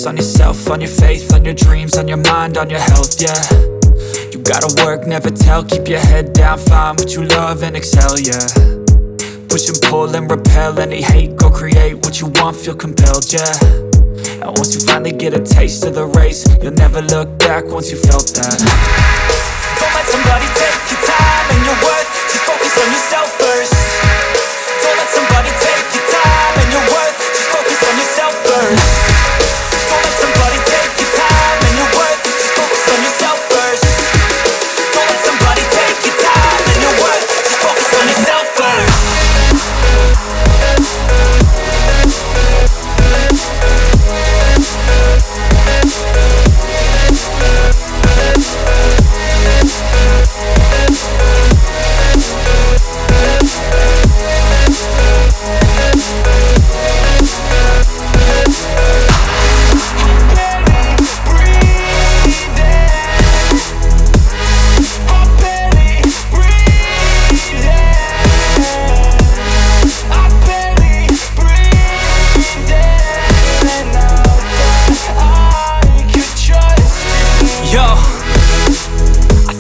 focus on yourself, on your faith, on your dreams, on your mind, on your health, yeah. You gotta work, never tell, keep your head down, find what you love and excel, yeah. Push and pull and repel any hate, go create what you want, feel compelled, yeah. And once you finally get a taste of the race, you'll never look back once you felt that. Don't let somebody take your time and your worth, just focus on yourself first. Don't let somebody take your time and your worth, just focus on yourself first. Don't let somebody take your time and your worth, just focus on yourself first. Don't let somebody take your time and your worth, just focus on yourself first.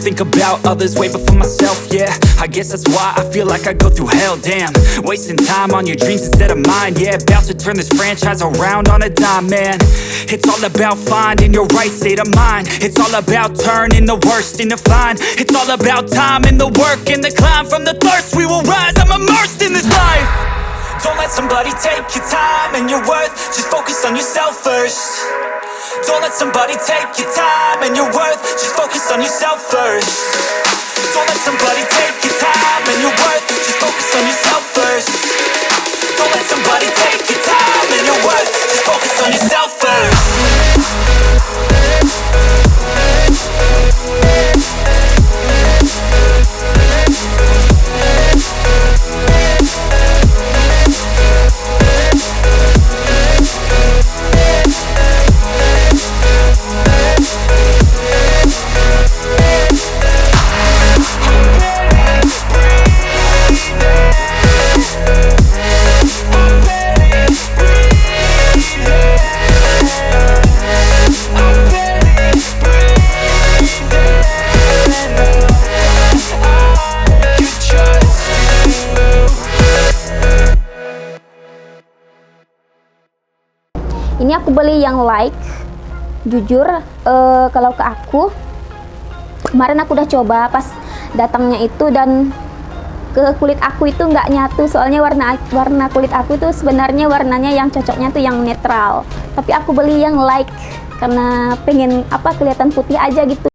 Think about others way before myself, yeah. I guess that's why I feel like I go through hell, damn. Wasting time on your dreams instead of mine, yeah. About to turn this franchise around on a dime, man. It's all about finding your right state of mind. It's all about turning the worst into fine. It's all about time and the work and the climb. From the thirst we will rise, I'm immersed in this life. Don't let somebody take your time and your worth, just focus on yourself first. Don't let somebody take your time and your worth, just focus on yourself first. Don't let somebody take your time and your worth, just focus on yourself first. Don't let somebody take your time and your worth, just focus on yourself first. Ini aku beli yang like, jujur kalau ke aku kemarin aku udah coba pas datangnya itu, dan ke kulit aku itu nggak nyatu, soalnya warna kulit aku itu sebenarnya warnanya yang cocoknya tuh yang netral, tapi aku beli yang like karena pengen kelihatan putih aja gitu.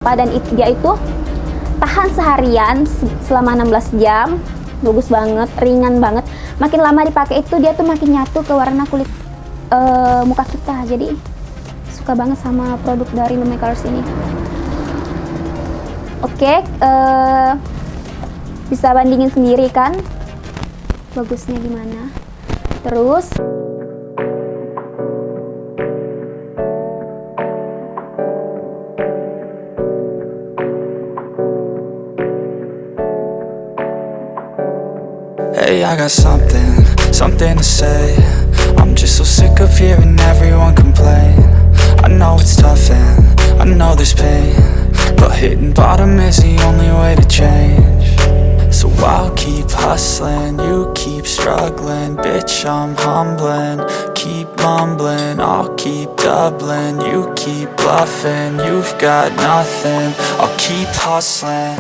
apa, dan dia itu tahan seharian selama 16 jam. Bagus banget, ringan banget. Makin lama dipakai itu dia tuh makin nyatu ke warna kulit muka kita. Jadi suka banget sama produk dari Lumecolors ini. Oke, bisa bandingin sendiri kan bagusnya gimana. Terus hey, I got something to say. I'm just so sick of hearing everyone complain. I know it's tough and I know there's pain, but hitting bottom is the only way to change. So I'll keep hustling, you keep struggling. Bitch, I'm humbling, keep mumbling. I'll keep doubling, you keep bluffing. You've got nothing, I'll keep hustling.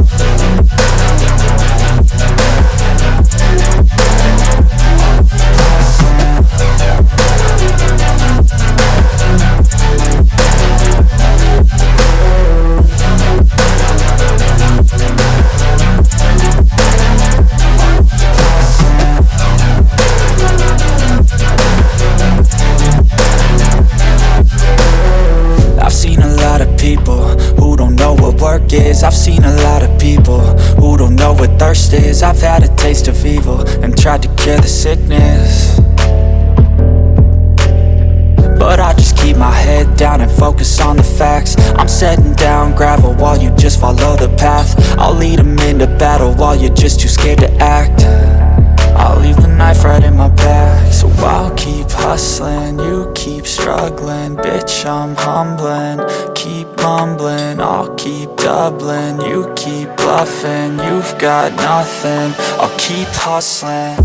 I've seen a lot of people who don't know what thirst is. I've had a taste of evil and tried to cure the sickness, but I just keep my head down and focus on the facts. I'm setting down gravel while you just follow the path. I'll lead them into battle while you're just too scared to act. I'll leave the knife right in my back. So I'll keep hustling, you keep struggling. Bitch, I'm humbling, keep mumbling. I'll keep doubling, you keep bluffing. You've got nothing, I'll keep hustling.